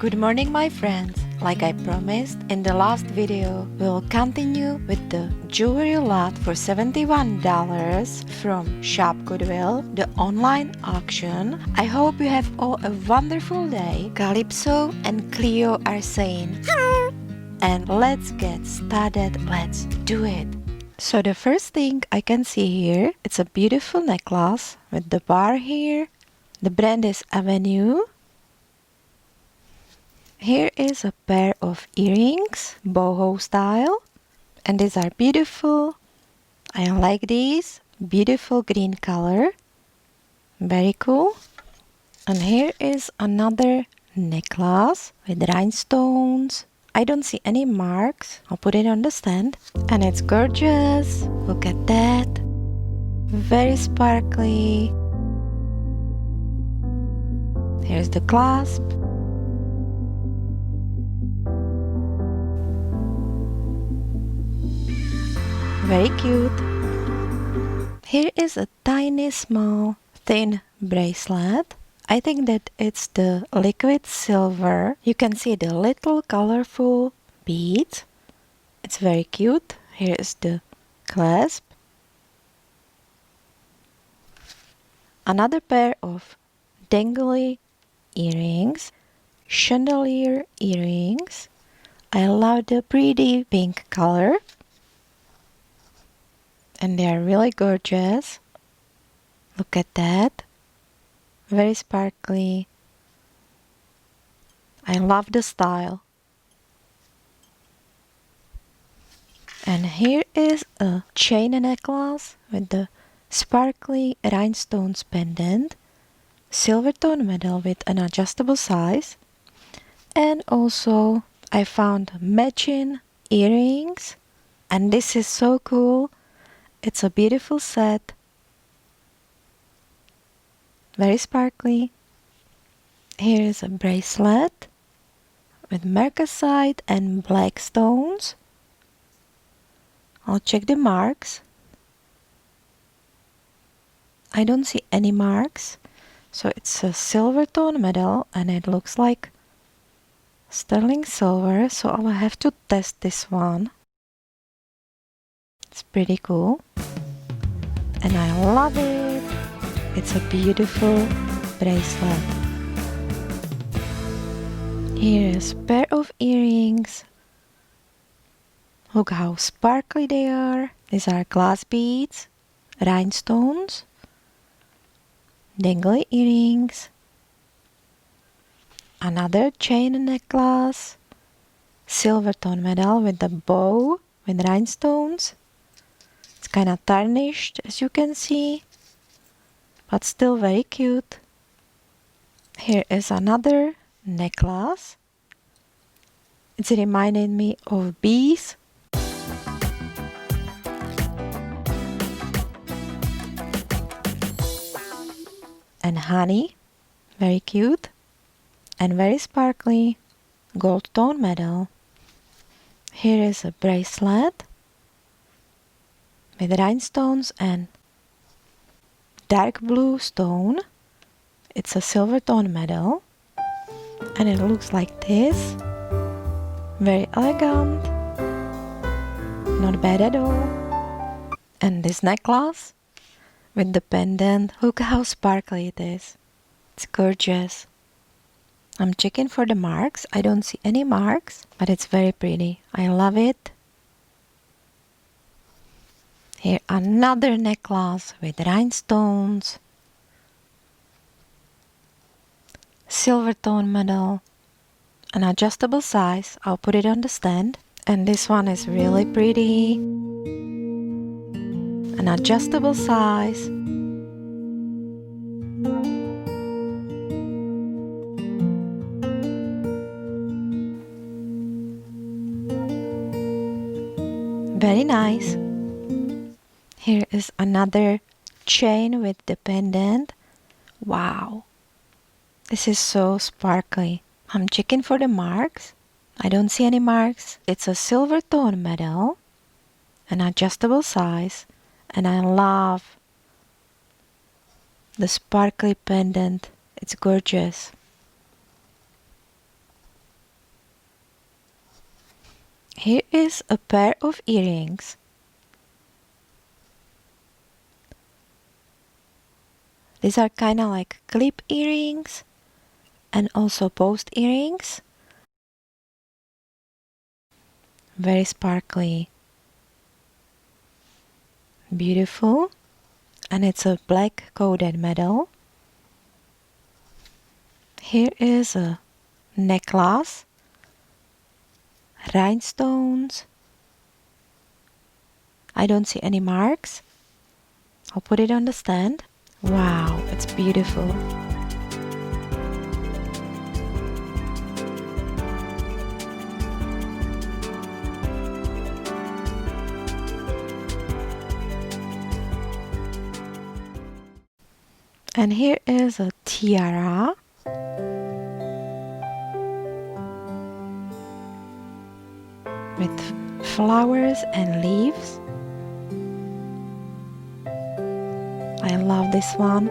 Good morning, my friends. Like I promised in the last video, we'll continue with the jewelry lot for $71 from Shop Goodwill, the online auction. I hope you have all a wonderful day. Calypso and Cleo are saying hello. And let's get started. Let's do it. So the first thing I can see here, it's a beautiful necklace with the bar here. The brand is Avenue. Here is a pair of earrings, boho style, and these are beautiful. I like these, beautiful green color, very cool. And here is another necklace with rhinestones. I don't see any marks. I'll put it on the stand, and it's gorgeous. Look at that, very sparkly. Here's the clasp. Very cute. Here is a tiny, small, thin bracelet. I think that it's the liquid silver. You can see the little colorful beads. It's very cute. Here is the clasp. Another pair of dangly earrings, chandelier earrings. I love the pretty pink color. And they are really gorgeous. Look at that. Very sparkly. I love the style. And here is a chain necklace with the sparkly rhinestones pendant, silver tone metal with an adjustable size. And also I found matching earrings. And this is so cool. It's a beautiful set, very sparkly. Here is a bracelet with marcasite and black stones. I'll check the marks. I don't see any marks, so it's a silver tone metal and it looks like sterling silver, so I'll have to test this one. It's pretty cool. And I love it. It's a beautiful bracelet. Here is a pair of earrings. Look how sparkly they are. These are glass beads, rhinestones, dangly earrings. Another chain necklace, silver tone metal with the bow with rhinestones. It's kind of tarnished, as you can see, but still very cute. Here is another necklace. It's reminding me of bees. And honey, very cute and very sparkly, gold tone metal. Here is a bracelet with rhinestones and dark blue stone. It's a silver tone metal and it looks like this. Very elegant, not bad at all. And this necklace with the pendant, look how sparkly it is. It's gorgeous. I'm checking for the marks. I don't see any marks, but it's very pretty. I love it. Here another necklace with rhinestones, silver tone metal, an adjustable size. I'll put it on the stand. And this one is really pretty. An adjustable size. Very nice. Here is another chain with the pendant. Wow, this is so sparkly. I'm checking for the marks. I don't see any marks. It's a silver tone metal, an adjustable size, and I love the sparkly pendant. It's gorgeous. Here is a pair of earrings. These are kind of like clip earrings and also post earrings. Very sparkly. Beautiful. And it's a black coated metal. Here is a necklace. Rhinestones. I don't see any marks. I'll put it on the stand. Wow, it's beautiful. And here is a tiara. With flowers and leaves. I love this one.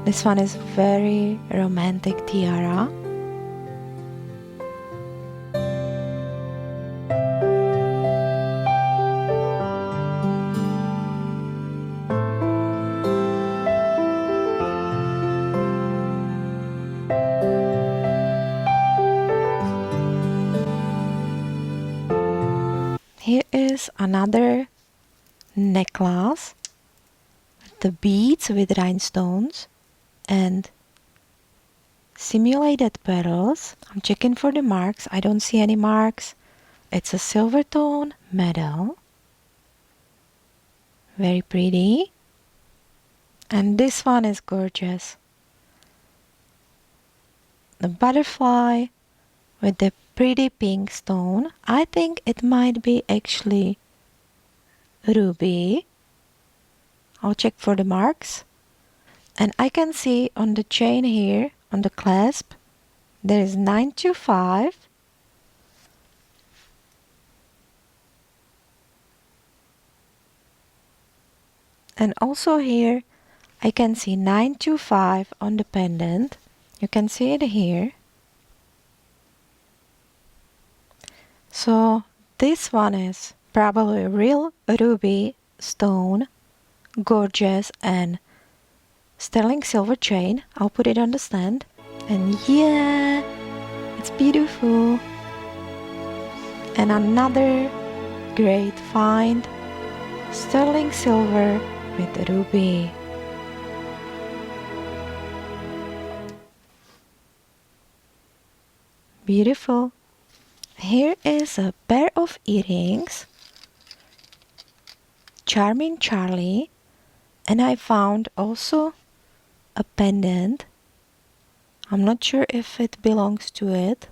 This one is very romantic tiara. Here is another necklace with the beads with rhinestones and simulated pearls. I'm checking for the marks. I don't see any marks. It's a silver tone metal. Very pretty. And this one is gorgeous. The butterfly with the pretty pink stone. I think it might be actually ruby. I'll check for the marks. And I can see on the chain here, on the clasp, there is 925. And also here, I can see 925 on the pendant. You can see it here. So this one is probably a real ruby stone, gorgeous, and sterling silver chain. I'll put it on the stand. And yeah, it's beautiful. And another great find, sterling silver with ruby. Beautiful. Here is a pair of earrings. Charming Charlie. And I found also a pendant. I'm not sure if it belongs to it,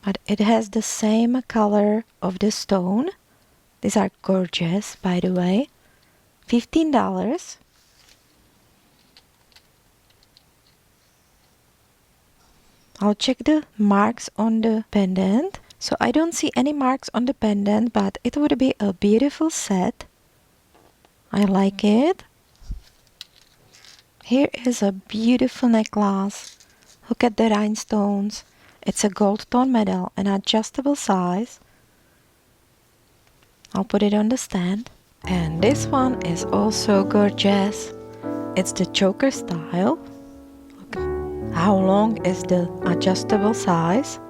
but it has the same color of the stone. These are gorgeous, by the way. $15. I'll check the marks on the pendant. So I don't see any marks on the pendant, but it would be a beautiful set. I like it. Here is a beautiful necklace. Look at the rhinestones. It's a gold tone metal, an adjustable size. I'll put it on the stand. And this one is also gorgeous. It's the choker style. Look how long is the adjustable size.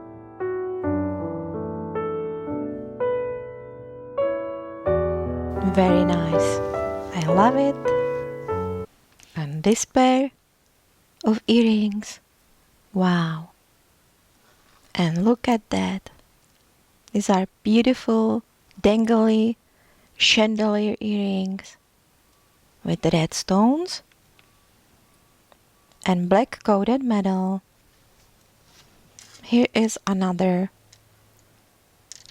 Very nice. I love it. And this pair of earrings. Wow. And look at that. These are beautiful, dangly chandelier earrings with red stones and black coated metal. Here is another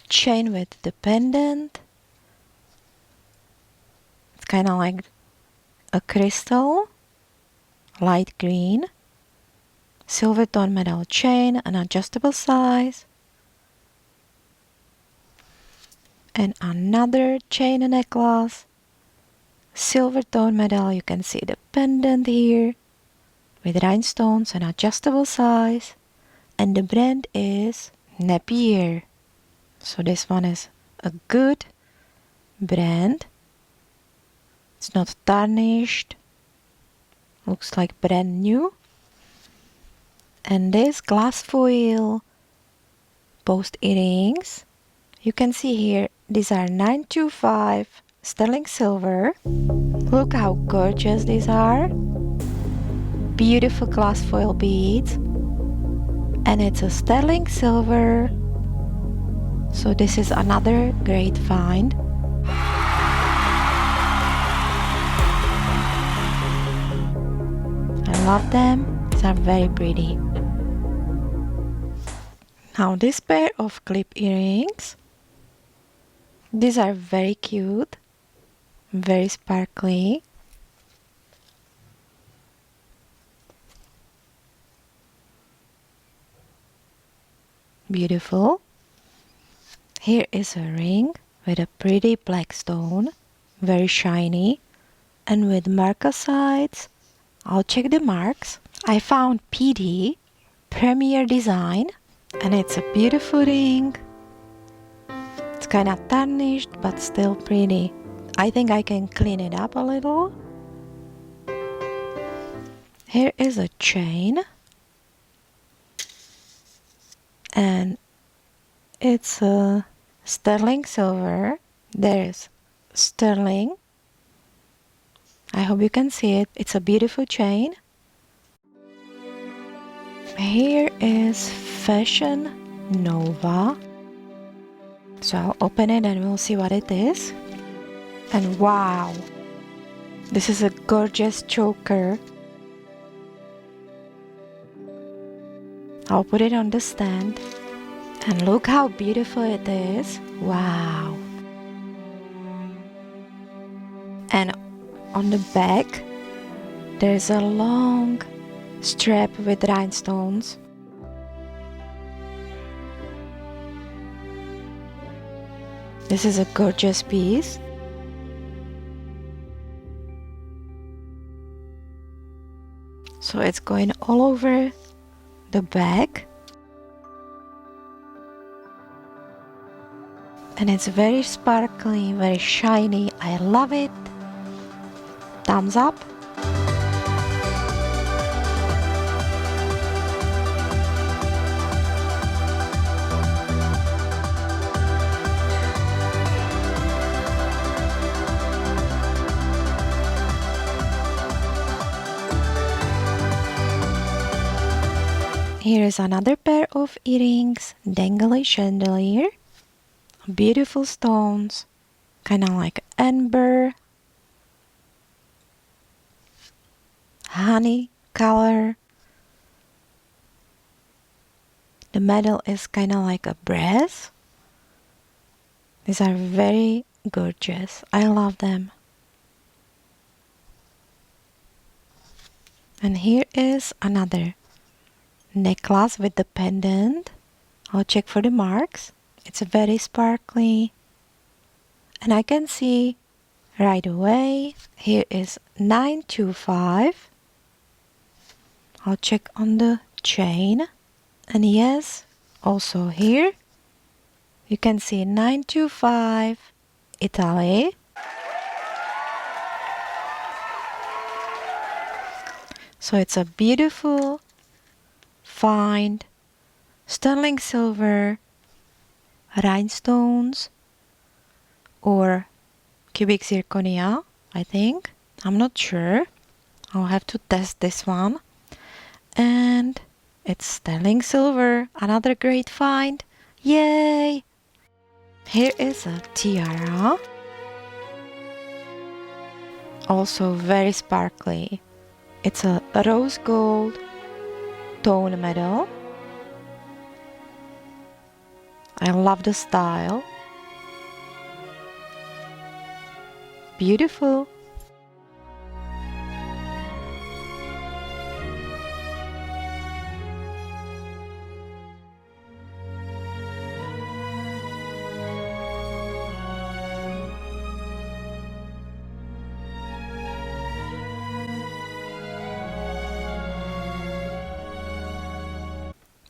chain with the pendant. It's kind of like a crystal, light green, silver tone metal chain, an adjustable size. And another chain and necklace, silver tone metal. You can see the pendant here with rhinestones and adjustable size. And the brand is Napier. So this one is a good brand. It's not tarnished. Looks like brand new. And this glass foil post earrings. You can see here, these are 925 sterling silver. Look how gorgeous these are. Beautiful glass foil beads. And it's a sterling silver. So this is another great find. I love them. These are very pretty. Now this pair of clip earrings. These are very cute. Very sparkly. Beautiful. Here is a ring with a pretty black stone. Very shiny. And with marcasites. I'll check the marks. I found PD Premier Design. And it's a beautiful ring. It's kind of tarnished but still pretty. I think I can clean it up a little. Here is a chain. And it's a sterling silver. There is sterling. I hope you can see it. It's a beautiful chain. Here is Fashion Nova. So I'll open it and we'll see what it is. And wow, this is a gorgeous choker. I'll put it on the stand. And look how beautiful it is. Wow. And on the back, there's a long strap with rhinestones. This is a gorgeous piece. So it's going all over the back. And it's very sparkly, very shiny. I love it. Thumbs up. Here is another pair of earrings, dangly chandelier, beautiful stones, kind of like amber, honey color. The metal is kind of like a brass. These are very gorgeous. I love them. And here is another necklace with the pendant. I'll check for the marks. It's very sparkly. And I can see right away. Here is 925. I'll check on the chain. And yes, also here you can see 925 Italy. So it's a beautiful find, sterling silver, rhinestones, or cubic zirconia, I think. I'm not sure. I'll have to test this one. And it's sterling silver, another great find. Yay! Here is a tiara. Also very sparkly. It's a rose gold tone metal. I love the style. Beautiful.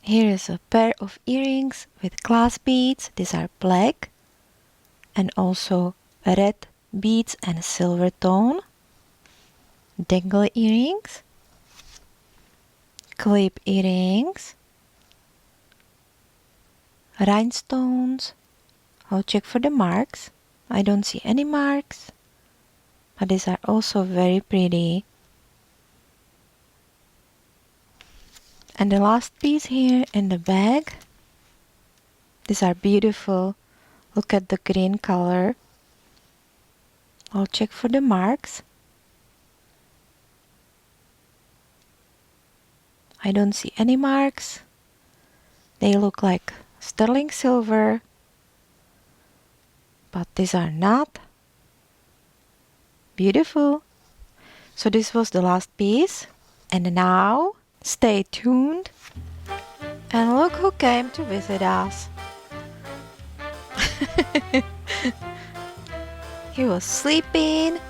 Here is a pair of earrings with glass beads. These are black and also red beads and silver tone. Dangle earrings, clip earrings, rhinestones. I'll check for the marks. I don't see any marks, but these are also very pretty. And the last piece here in the bag. These are beautiful. Look at the green color. I'll check for the marks. I don't see any marks. They look like sterling silver, but these are not. Beautiful. So this was the last piece. And now, stay tuned. And look who came to visit us. He was sleeping,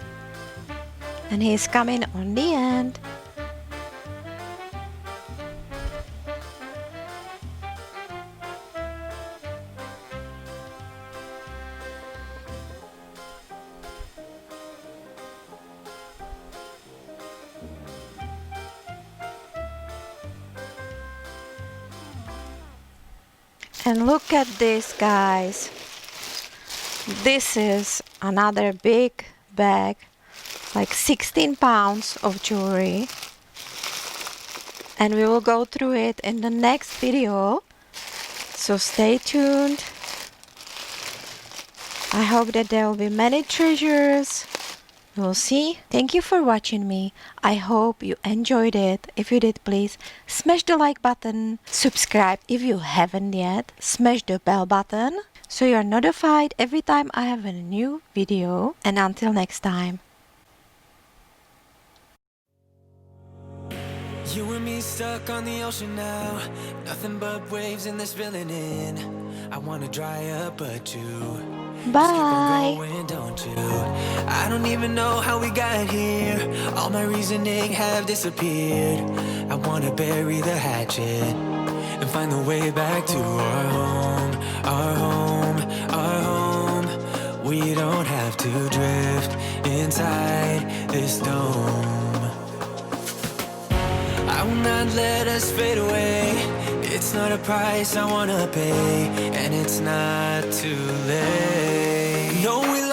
and he's coming on the end. And look at this, guys. This is another big bag, like 16 pounds of jewelry. And we will go through it in the next video. So stay tuned. I hope that there will be many treasures. We'll see. Thank you for watching me. I hope you enjoyed it. If you did, please smash the like button. Subscribe if you haven't yet. Smash the bell button so you're notified every time I have a new video. And until next time. You and me stuck on the ocean now. Nothing but waves in this filling in. I wanna dry up, but you Bye. keep on going, don't you? I don't even know how we got here. All my reasoning have disappeared. I wanna bury the hatchet and find the way back to our home, our home, our home. We don't have to drift inside this dome. I will not let us fade away. It's not a price I wanna pay, and it's not too late. No, we